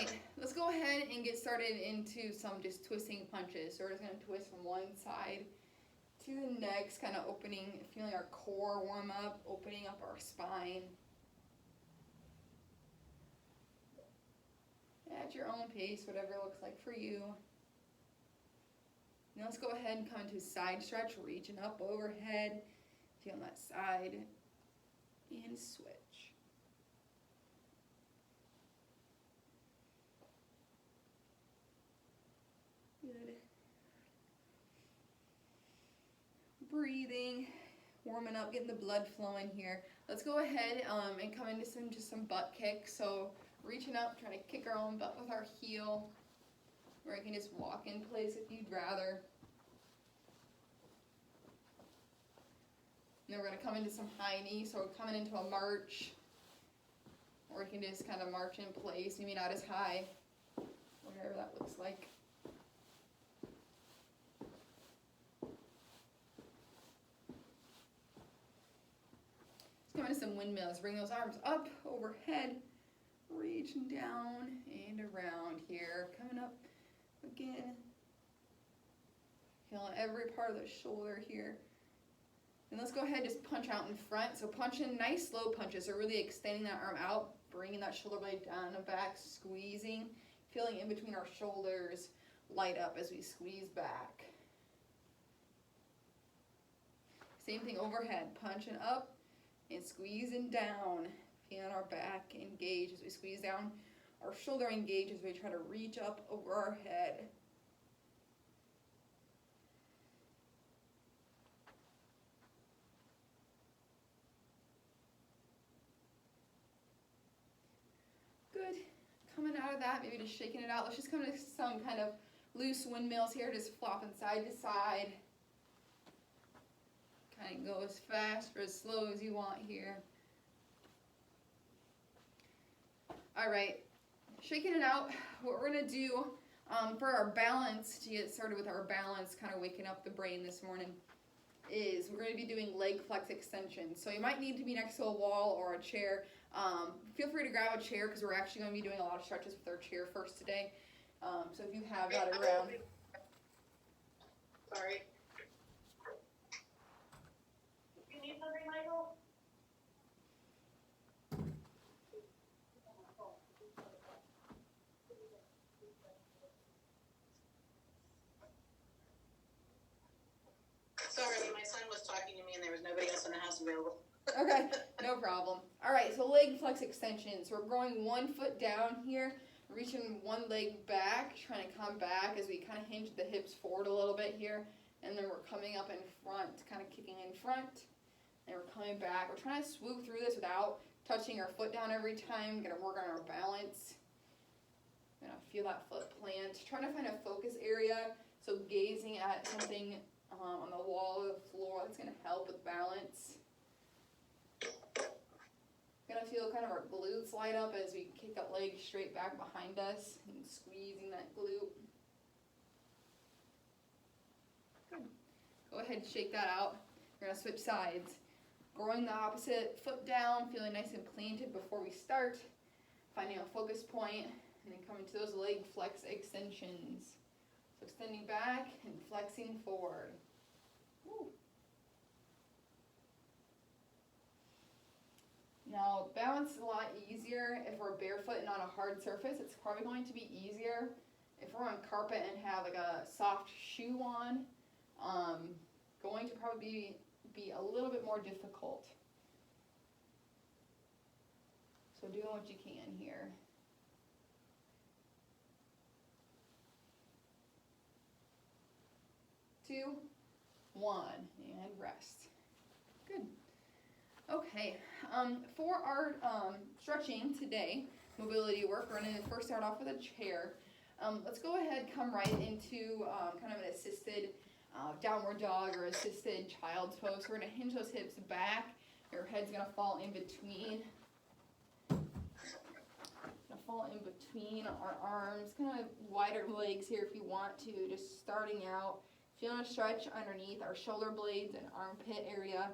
right, let's go ahead and get started into some just twisting punches. So we're just gonna twist from one side to the next, kind of opening, feeling our core warm up, opening up our spine. At your own pace, whatever it looks like for you. Now let's go ahead and come into side stretch, reaching up overhead, feeling that side, and switch. Good. Breathing, warming up, getting the blood flowing here. Let's go ahead and come into some butt kicks. So reaching up, trying to kick our own butt with our heel, or you can just walk in place if you'd rather. And then we're going to come into some high knee, so we're coming into a march, or you can just kind of march in place, maybe not as high, whatever that looks like. Let's come into some windmills. Bring those arms up, overhead, reaching down and around here. Coming up again. Feeling every part of the shoulder here. And let's go ahead and just punch out in front. So punch in nice slow punches. So really extending that arm out, bringing that shoulder blade down and back, squeezing, feeling in between our shoulders, light up as we squeeze back. Same thing overhead, punching up and squeezing down. Feeling our back engage as we squeeze down. Our shoulder engage as we try to reach up over our head. Good. Coming out of that, maybe just shaking it out. Let's just come to some kind of loose windmills here, just flopping side to side. Kind of go as fast or as slow as you want here. All right, shaking it out. What we're gonna do for our balance, to get started with our balance, kind of waking up the brain this morning, is we're gonna be doing leg flex extensions. So you might need to be next to a wall or a chair. Feel free to grab a chair because we're actually gonna be doing a lot of stretches with our chair first today. So if you have that around. Sorry. You need something, Michael? Sorry, my son was talking to me and there was nobody else in the house available. Okay, no problem. All right, so leg flex extensions. We're going 1 foot down here, reaching one leg back, trying to come back as we kind of hinge the hips forward a little bit here. And then we're coming up in front, kind of kicking in front. And we're coming back. We're trying to swoop through this without touching our foot down every time. Gonna work on our balance. Gonna feel that foot plant. Trying to find a focus area. So gazing at something on the wall or the floor, that's gonna help with balance. Gonna feel kind of our glutes light up as we kick that leg straight back behind us and squeezing that glute. Good. Go ahead and shake that out. We're gonna switch sides. Growing the opposite foot down, feeling nice and planted before we start. Finding a focus point, and then coming to those leg flex extensions. So extending back and flexing forward. Woo. Now, balance is a lot easier if we're barefoot and on a hard surface. It's probably going to be easier if we're on carpet and have like a soft shoe on. Going to probably be a little bit more difficult. So doing what you can here. 2, 1, and rest. Good. Okay, for our stretching today, mobility work, we're going to first start off with a chair. Let's go ahead, come right into kind of an assisted downward dog or assisted child's pose. We're going to hinge those hips back. Your head's going to fall in between. Fall in between our arms, kind of wider legs here if you want to, just starting out, feeling a stretch underneath our shoulder blades and armpit area.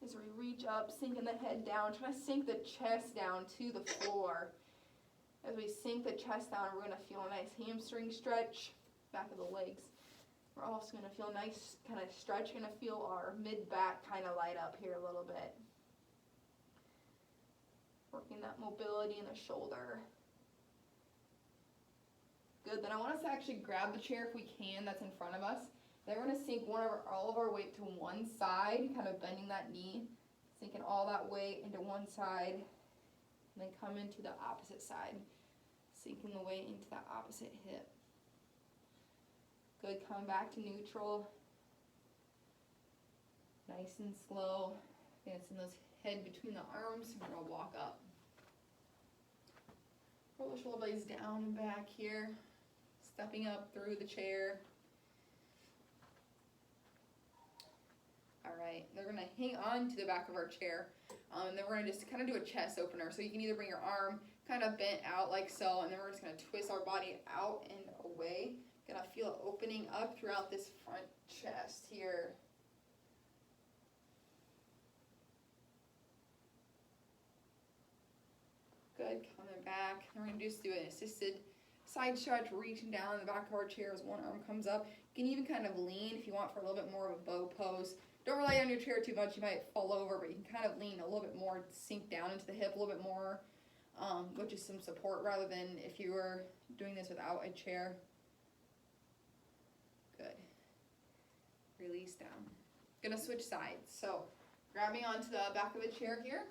As we reach up, sinking the head down, try to sink the chest down to the floor. As we sink the chest down, we're gonna feel a nice hamstring stretch, back of the legs. We're also gonna feel a nice kind of stretch, gonna feel our mid-back kind of light up here a little bit. Working that mobility in the shoulder. Good, then I want us to actually grab the chair if we can, that's in front of us. Then we're gonna sink all of our weight to one side, kind of bending that knee, sinking all that weight into one side, and then come into the opposite side, sinking the weight into that opposite hip. Good, come back to neutral. Nice and slow. Dancing those head between the arms, and we'll walk up. Roll the shoulder blades down and back here. Stepping up through the chair. Alright, then we're going to hang on to the back of our chair. And then we're going to just kind of do a chest opener. So you can either bring your arm kind of bent out like so, and then we're just going to twist our body out and away. Gonna feel it opening up throughout this front chest here. Good, coming back. And we're gonna just do an assisted side stretch, reaching down in the back of our chair as one arm comes up. You can even kind of lean if you want for a little bit more of a bow pose. Don't rely on your chair too much, you might fall over, but you can kind of lean a little bit more, sink down into the hip a little bit more, which is some support rather than if you were doing this without a chair. Good. Release down. Gonna switch sides. So grabbing onto the back of the chair here,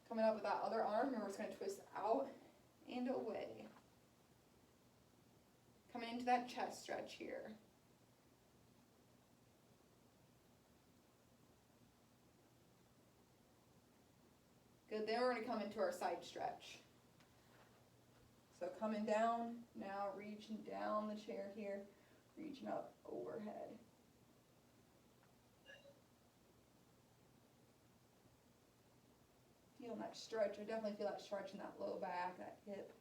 coming up with that other arm, and we're just gonna twist out and away. Coming into that chest stretch here. Good, then we're gonna come into our side stretch. So coming down, now reaching down the chair here, reaching up overhead. Feeling that stretch, I definitely feel that stretch in that low back, that hip.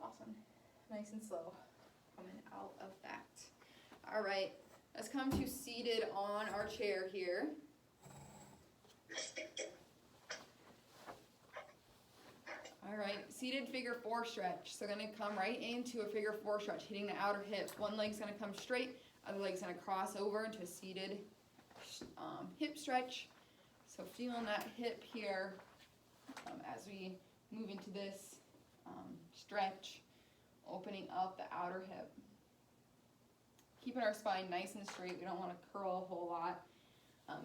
Awesome, nice and slow, coming out of that. All right, let's come to seated on our chair here. All right, seated figure four stretch. So gonna come right into a figure four stretch, hitting the outer hips. One leg's gonna come straight, other leg's gonna cross over into a seated hip stretch. So feeling that hip here as we move into this stretch, opening up the outer hip. Keeping our spine nice and straight, we don't wanna curl a whole lot.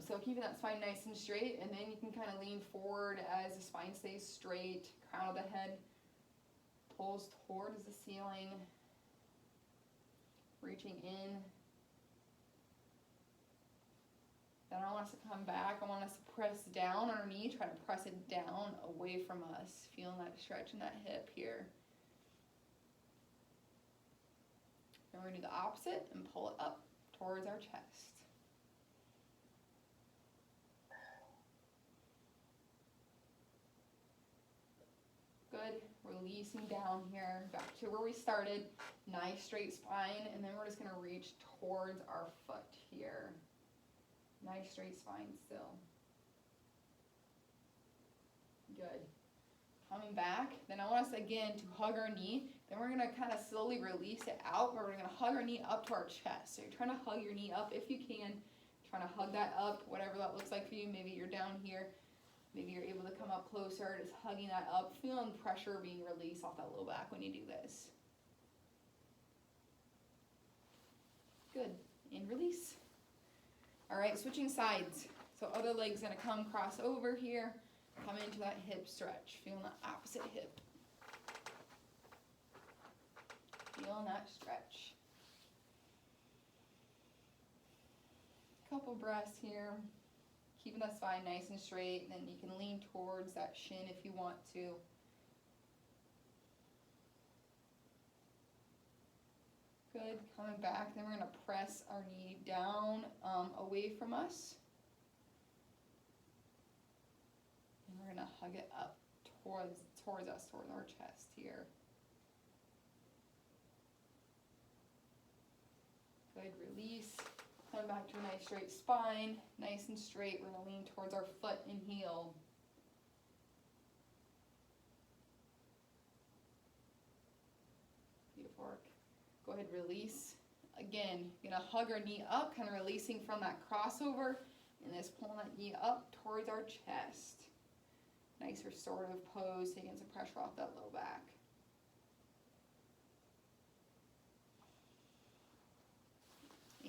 So keeping that spine nice and straight, and then you can kind of lean forward as the spine stays straight, crown of the head pulls towards the ceiling, reaching in. Then I want us to come back, I want us to press down on our knee, try to press it down away from us, feeling that stretch in that hip here. Then we're going to do the opposite and pull it up towards our chest. Good, releasing down here, back to where we started, nice straight spine, and then we're just gonna reach towards our foot here. Nice straight spine still. Good. Coming back, then I want us again to hug our knee, then we're gonna kind of slowly release it out, but we're gonna hug our knee up to our chest. So you're trying to hug your knee up if you can, trying to hug that up, whatever that looks like for you. Maybe you're down here. Maybe you're able to come up closer, just hugging that up, feeling pressure being released off that low back when you do this. Good, and release. All right, switching sides. So other leg's gonna come cross over here, come into that hip stretch, feeling the opposite hip. Feeling that stretch. Couple breaths here. Keeping the spine nice and straight, and then you can lean towards that shin if you want to. Good, coming back, then we're gonna press our knee down away from us. And we're gonna hug it up towards us, towards our chest here. Good, release. Coming back to a nice straight spine, nice and straight. We're gonna lean towards our foot and heel. work. Go ahead, release. Again, gonna hug our knee up, kind of releasing from that crossover, and just pulling that knee up towards our chest. Nice restorative pose, taking some pressure off that low back.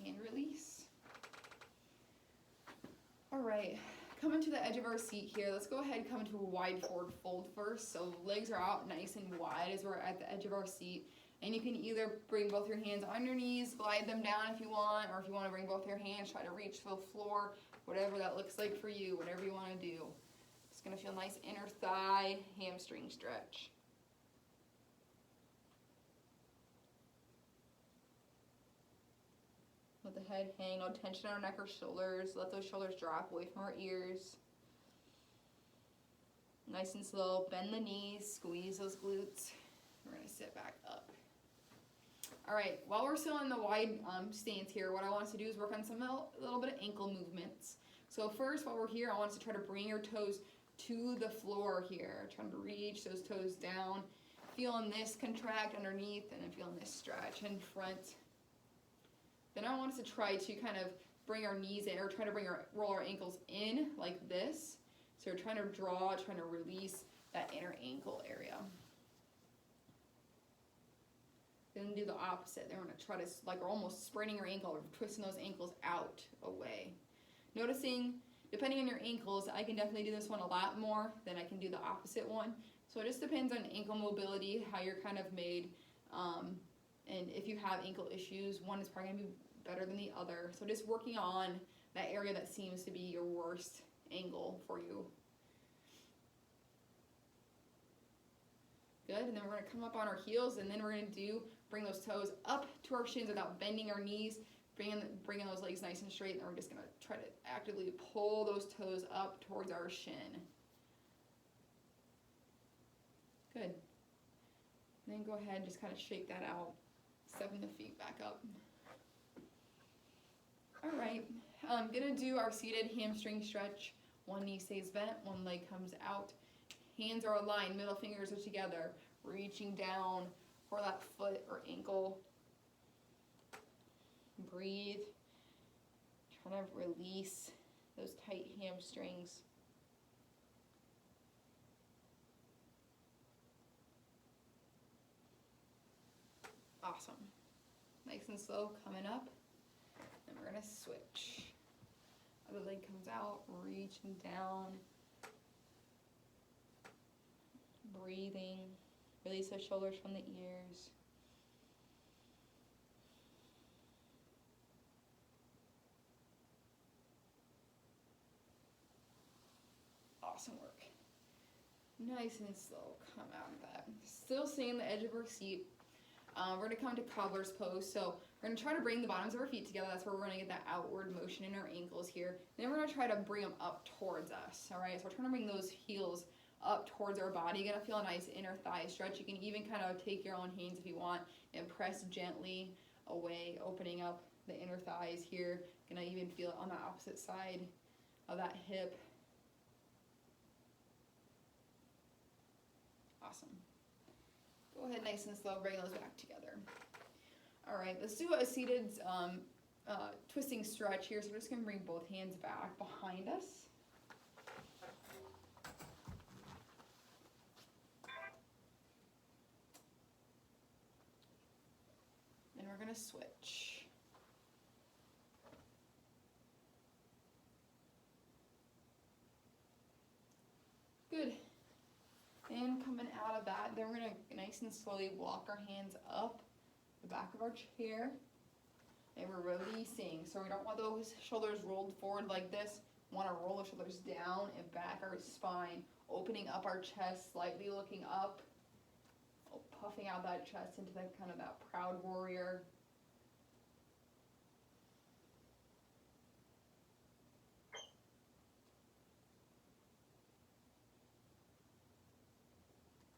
And release. All right, coming to the edge of our seat here, let's go ahead and come into a wide forward fold first. So legs are out nice and wide as we're at the edge of our seat. And you can either bring both your hands on your knees, glide them down if you want, or if you want to bring both your hands, try to reach for the floor, whatever that looks like for you, whatever you want to do. It's going to feel nice inner thigh, hamstring stretch. Let the head hang, no tension on our neck or shoulders. Let those shoulders drop away from our ears. Nice and slow, bend the knees, squeeze those glutes. We're going to sit back up. All right, while we're still in the wide stance here, what I want us to do is work on some little bit of ankle movements. So first, while we're here, I want us to try to bring your toes to the floor here. Trying to reach those toes down. Feeling this contract underneath and then feeling this stretch in front. Then I want us to try to kind of bring our knees in, or try to roll our ankles in like this. So we're trying to draw, trying to release that inner ankle area. Then do the opposite. Then we're going to try to, like we're almost spraining your ankle, or twisting those ankles out, away. Noticing, depending on your ankles, I can definitely do this one a lot more than I can do the opposite one. So it just depends on ankle mobility, how you're kind of made, and if you have ankle issues, one is probably going to be better than the other. So just working on that area that seems to be your worst angle for you. Good, and then we're going to come up on our heels, and then we're going to bring those toes up to our shins without bending our knees, bringing those legs nice and straight, and then we're just going to try to actively pull those toes up towards our shin. Good. And then go ahead and just kind of shake that out, stepping the feet back up. All right, I'm going to do our seated hamstring stretch. One knee stays bent, one leg comes out. Hands are aligned, middle fingers are together, reaching down for that foot or ankle. Breathe. Trying to release those tight hamstrings. Awesome. Nice and slow, coming up. And we're going to switch. Other leg comes out, reaching down. Breathing, release those shoulders from the ears. Awesome work. Nice and slow, come out of that. Still staying the edge of our seat. We're going to come to cobbler's pose. So we're going to try to bring the bottoms of our feet together. That's where we're going to get that outward motion in our ankles here. And then we're going to try to bring them up towards us. All right, so we're trying to bring those heels up towards our body. You're going to feel a nice inner thigh stretch. You can even kind of take your own hands if you want and press gently away, opening up the inner thighs here. You're going to even feel it on the opposite side of that hip. Awesome. Go ahead nice and slow, bring those back together. All right, let's do a seated twisting stretch here. So we're just going to bring both hands back behind us. Then we're going to switch. Good. And coming out of that, then we're going to nice and slowly walk our hands up the back of our chair. And we're releasing. So we don't want those shoulders rolled forward like this. We want to roll the shoulders down and back our spine, opening up our chest, slightly looking up, puffing out that chest into that kind of that proud warrior.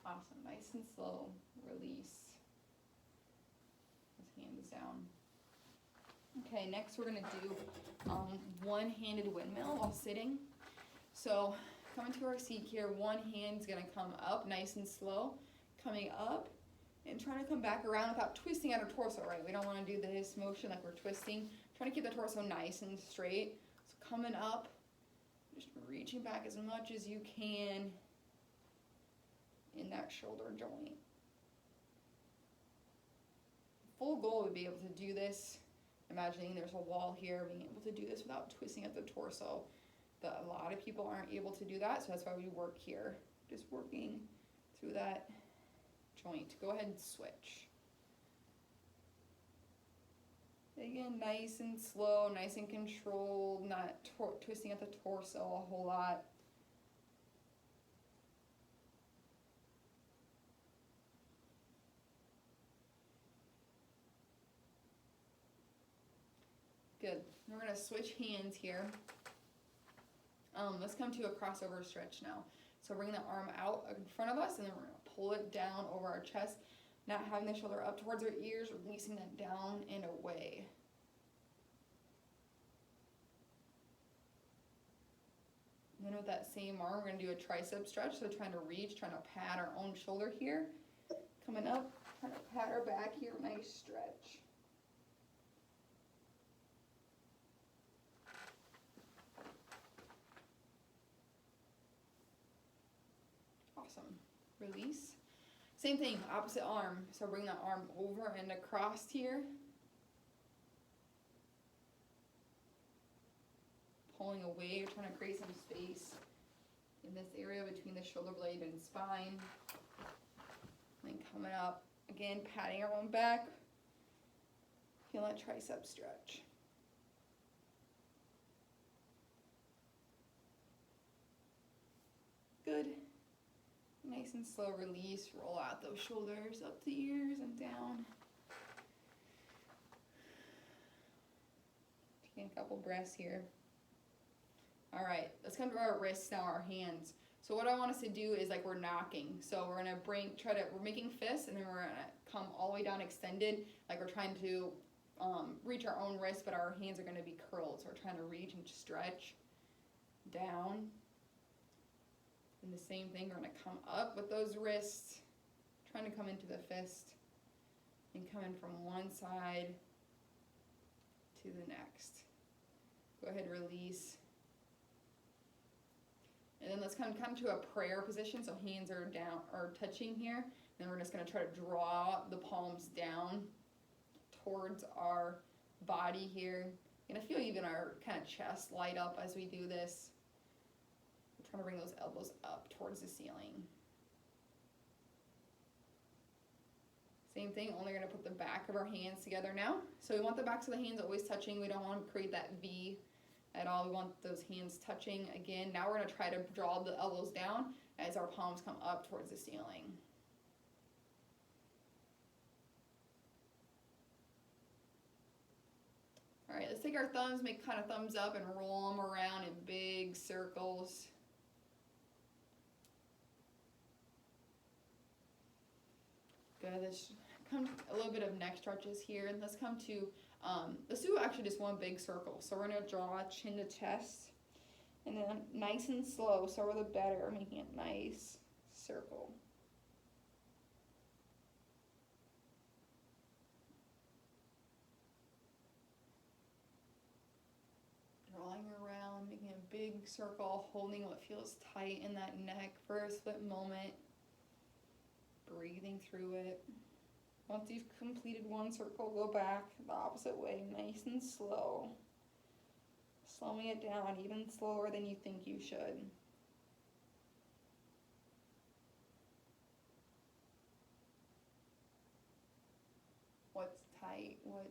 Awesome, nice and slow, release. His hands down. Okay, next we're gonna do one-handed windmill while sitting. So coming to our seat here, one hand's gonna come up nice and slow, coming up, And trying to come back around without twisting at our torso, right? We don't want to do this motion like we're twisting. Trying to keep the torso nice and straight. So coming up, just reaching back as much as you can in that shoulder joint. Full goal would be able to do this, imagining there's a wall here, being able to do this without twisting at the torso. But a lot of people aren't able to do that, so that's why we work here. Just working through that joint. Go ahead and switch. Again, nice and slow, nice and controlled, not twisting at the torso a whole lot. Good. We're going to switch hands here. Let's come to a crossover stretch now. So bring the arm out in front of us, and then we're going to pull it down over our chest, not having the shoulder up towards our ears, releasing that down and away. And then with that same arm, we're going to do a tricep stretch. So trying to reach, trying to pat our own shoulder here. Coming up, trying to pat our back here, nice stretch. Awesome. Release. Same thing, opposite arm. So bring that arm over and across here. Pulling away, you're trying to create some space in this area between the shoulder blade and spine. And then coming up, again, patting our own back. Feel that tricep stretch. Good. Nice and slow release, roll out those shoulders up the ears and down. Taking a couple breaths here. All right, let's come to our wrists now, our hands. So what I want us to do is like we're knocking. So we're gonna we're making fists, and then we're gonna come all the way down extended, like we're trying to reach our own wrist, but our hands are gonna be curled. So we're trying to reach and stretch down. And the same thing, we're gonna come up with those wrists, trying to come into the fist, and coming from one side to the next. Go ahead, release. And then let's come to a prayer position, so hands are down or touching here. Then we're just gonna try to draw the palms down towards our body here. You're gonna feel even our kind of chest light up as we do this. We're trying to bring those elbows up towards the ceiling. Same thing, only gonna put the back of our hands together now. So we want the backs of the hands always touching. We don't want to create that V at all. We want those hands touching. Again, now we're gonna try to draw the elbows down as our palms come up towards the ceiling. All right, let's take our thumbs, make kind of thumbs up and roll them around in big circles. Good, let's come a little bit of neck stretches here. And let's come to, let's do actually just one big circle. So we're gonna draw chin to chest, and then nice and slow, so we're the better, making it nice circle. Drawing around, making a big circle, holding what feels tight in that neck for a split moment. Breathing through it. Once you've completed one circle, go back the opposite way, nice and slow. Slowing it down even slower than you think you should. What's tight, what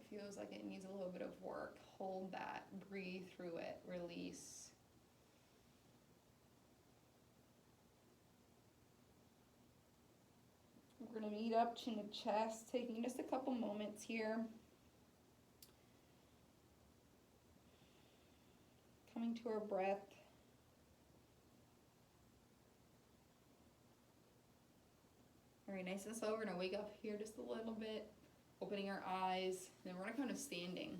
feels like it needs a little bit of work, hold that, breathe through it, release. We're going to meet up chin to chest, taking just a couple moments here. Coming to our breath. All right, nice and slow. We're going to wake up here just a little bit, opening our eyes. Then we're going to come to standing.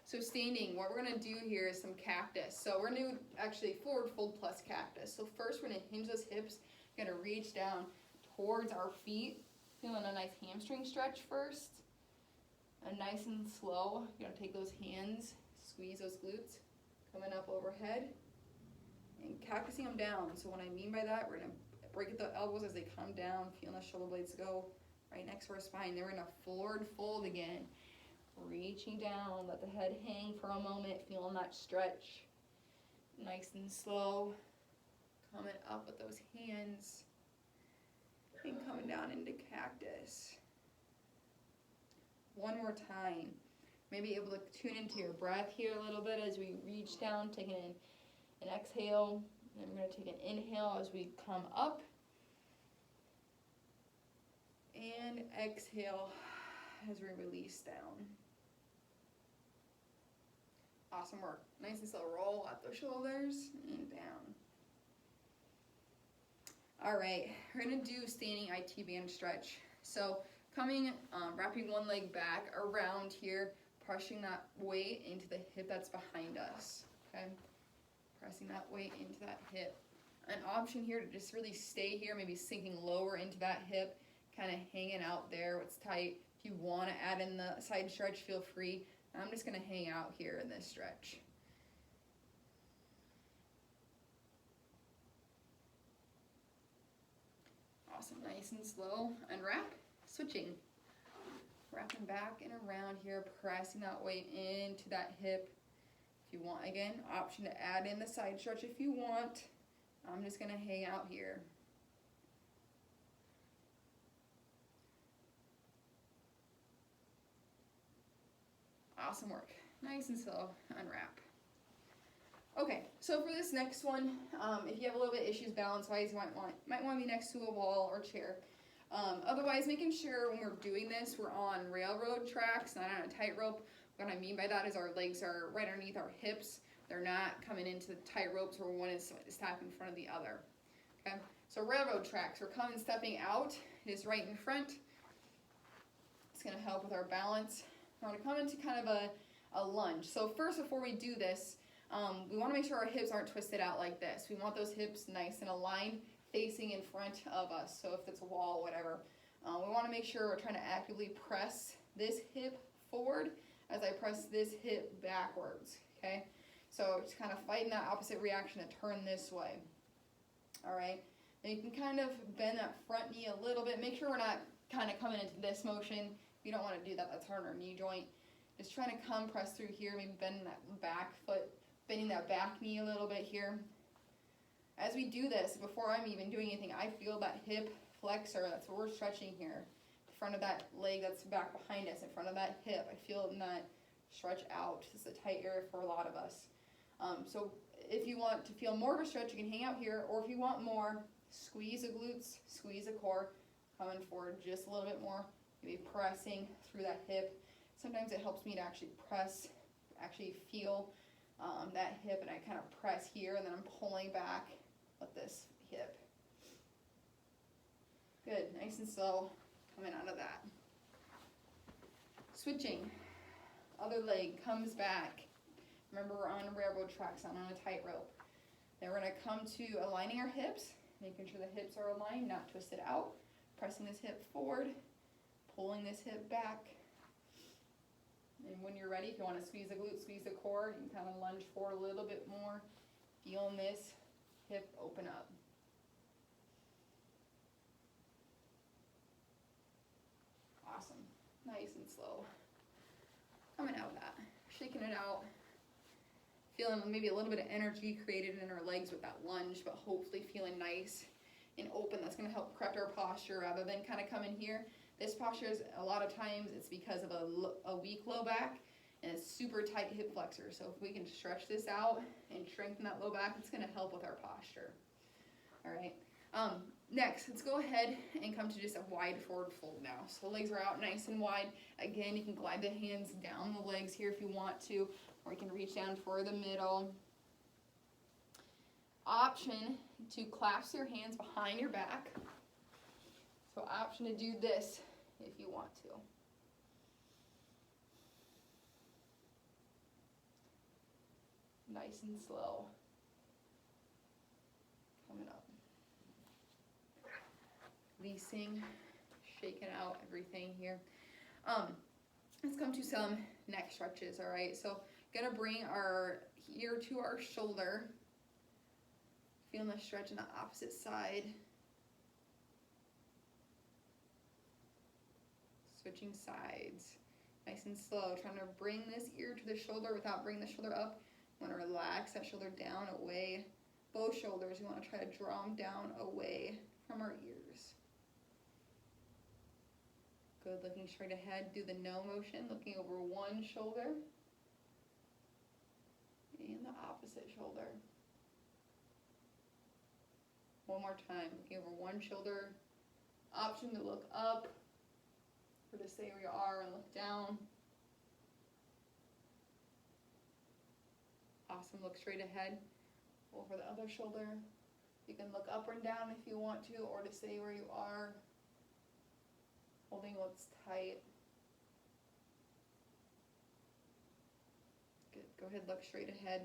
So standing, what we're gonna do here is some cactus. So we're gonna do actually forward fold plus cactus. So first we're gonna hinge those hips, gonna reach down towards our feet, feeling a nice hamstring stretch first. And nice and slow, you're gonna take those hands, squeeze those glutes, coming up overhead, and cactusing them down. So what I mean by that, we're gonna break the elbows as they come down, feeling the shoulder blades go right next to our spine. Then we're gonna forward fold again, reaching down, let the head hang for a moment, feeling that stretch. Nice and slow, coming up with those hands, and coming down into cactus. One more time. Maybe able to tune into your breath here a little bit as we reach down, taking an exhale. And we're going to take an inhale as we come up. And exhale as we release down. Awesome work. Nice and slow. Roll out the shoulders and down. All right, we're going to do standing IT band stretch. So coming, wrapping one leg back around here, pressing that weight into the hip that's behind us, okay? Pressing that weight into that hip. An option here to just really stay here, maybe sinking lower into that hip, kind of hanging out there. It's tight. If you want to add in the side stretch, feel free. I'm just going to hang out here in this stretch. Awesome, nice and slow. Unwrap, switching. Wrapping back and around here, pressing that weight into that hip. If you want, again, option to add in the side stretch if you want. I'm just going to hang out here. Awesome work. Nice and slow. Unwrap. Okay, so for this next one, if you have a little bit issues balance-wise, you might want to be next to a wall or chair. Otherwise, making sure when we're doing this, we're on railroad tracks, not on a tightrope. What I mean by that is our legs are right underneath our hips. They're not coming into the tight ropes where one is tapped in front of the other. Okay, so railroad tracks, we're coming, stepping out. It is right in front. It's going to help with our balance. We're going to come into kind of a lunge. So first, before we do this, we want to make sure our hips aren't twisted out like this. We want those hips nice and aligned, facing in front of us. So if it's a wall, whatever. We want to make sure we're trying to actively press this hip forward as I press this hip backwards, okay? So just kind of fighting that opposite reaction to turn this way, all right? And you can kind of bend that front knee a little bit. Make sure we're not kind of coming into this motion. If you don't want to do that, that's hurting our knee joint. Just trying to come, press through here, maybe bending that back foot, bending that back knee a little bit here. As we do this, before I'm even doing anything, I feel that hip flexor. That's what we're stretching here. In front of that leg that's back behind us, in front of that hip. I feel that stretch out. This is a tight area for a lot of us. So if you want to feel more of a stretch, you can hang out here. Or if you want more, squeeze the glutes, squeeze the core, coming forward just a little bit more. Maybe pressing through that hip. Sometimes it helps me to actually press, actually feel that hip, and I kind of press here, and then I'm pulling back with this hip. Good, nice and slow, coming out of that. Switching, other leg comes back. Remember, we're on railroad tracks, not on a tightrope. Then we're going to come to aligning our hips, making sure the hips are aligned, not twisted out. Pressing this hip forward, pulling this hip back. And when you're ready, if you want to squeeze the glute, squeeze the core, you can kind of lunge forward a little bit more, feeling this hip open up. Awesome. Nice and slow. Coming out of that. Shaking it out. Feeling maybe a little bit of energy created in our legs with that lunge, but hopefully feeling nice and open. That's going to help correct our posture rather than kind of come in here. This posture is, a lot of times, it's because of a weak low back and a super tight hip flexor. So if we can stretch this out and strengthen that low back, it's going to help with our posture. All right. Next, let's go ahead and come to just a wide forward fold now. So legs are out nice and wide. Again, you can glide the hands down the legs here if you want to, or you can reach down for the middle. Option to clasp your hands behind your back. So option to do this if you want to. Nice and slow. Coming up. Releasing, shaking out everything here. Let's come to some neck stretches, all right? So gonna bring our ear to our shoulder. Feeling the stretch on the opposite side. Switching sides. Nice and slow. Trying to bring this ear to the shoulder without bringing the shoulder up. You want to relax that shoulder down, away. Both shoulders, you want to try to draw them down, away from our ears. Good, looking straight ahead. Do the no motion, looking over one shoulder. And the opposite shoulder. One more time, looking over one shoulder. Option to look up, or to stay where you are and look down. Awesome, look straight ahead. Over the other shoulder. You can look up and down if you want to, or to stay where you are. Holding what's tight. Good, go ahead, look straight ahead.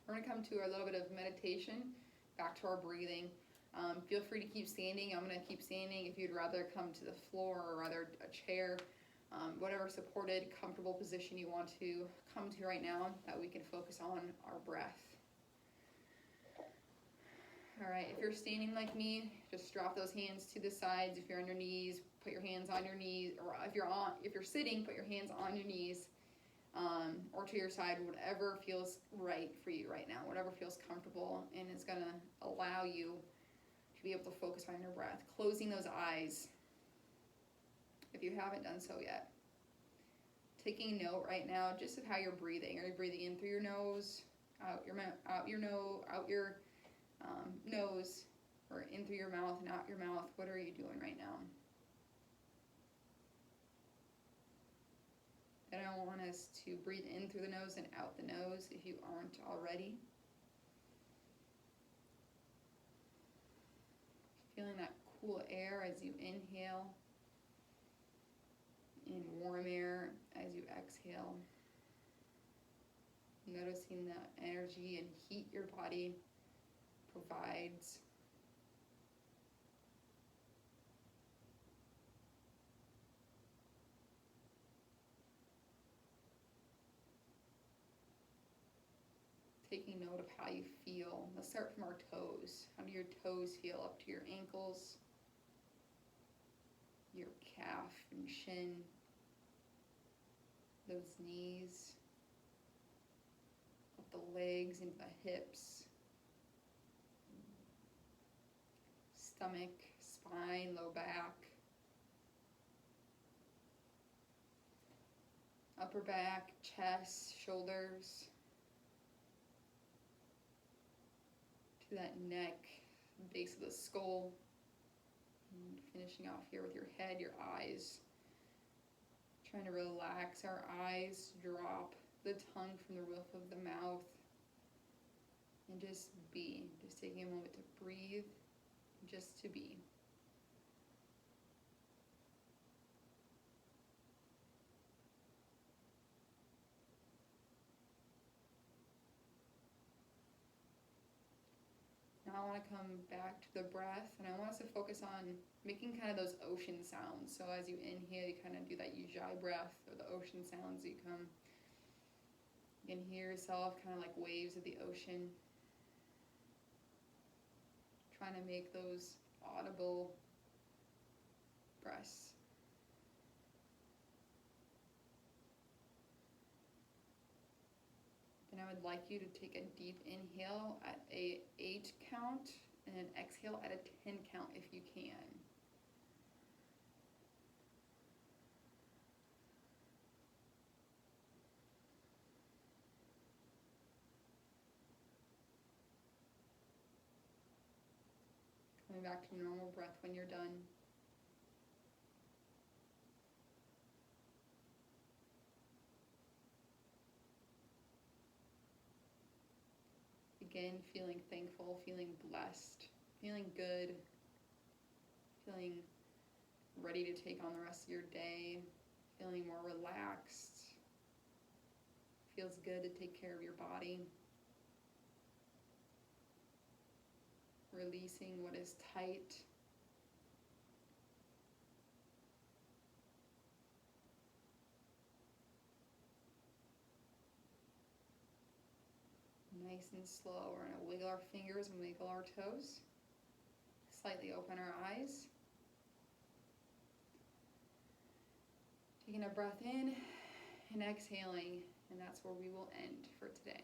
We're gonna come to a little bit of meditation, back to our breathing. Feel free to keep standing. I'm gonna keep standing. If you'd rather come to the floor or rather a chair, whatever supported, comfortable position you want to come to right now, that we can focus on our breath. All right, if you're standing like me, just drop those hands to the sides. If you're on your knees, put your hands on your knees, or if you're sitting, put your hands on your knees, or to your side, whatever feels right for you right now, whatever feels comfortable and is gonna allow you to be able to focus on your breath. Closing those eyes, if you haven't done so yet. Taking note right now just of how you're breathing. Are you breathing in through your nose, out your nose, or in through your mouth and out your mouth? What are you doing right now? And I want us to breathe in through the nose and out the nose if you aren't already. Feeling that cool air as you inhale, and warm air as you exhale. Noticing the energy and heat your body provides. Taking note of how you feel. Let's start from our toes. How do your toes feel up to your ankles, your calf and shin, those knees, up the legs into the hips, stomach, spine, low back, upper back, chest, shoulders, to that neck, base of the skull, and finishing off here with your head, your eyes. Trying to relax our eyes, drop the tongue from the roof of the mouth, and just be. Just taking a moment to breathe, just to be. Now I want to come back to the breath, and I want us to focus on making kind of those ocean sounds. So as you inhale, you kind of do that Ujjayi breath, or the ocean sounds. You can hear yourself kind of like waves of the ocean. Trying to make those audible breaths. Then I would like you to take a deep inhale at a 8 count and an exhale at a 10 count if you can. Coming back to normal breath when you're done. Again, feeling thankful, feeling blessed, feeling good, feeling ready to take on the rest of your day, feeling more relaxed. Feels good to take care of your body. releasing what is tight. Nice and slow. We're going to wiggle our fingers and wiggle our toes. Slightly open our eyes. Taking a breath in and exhaling, and that's where we will end for today.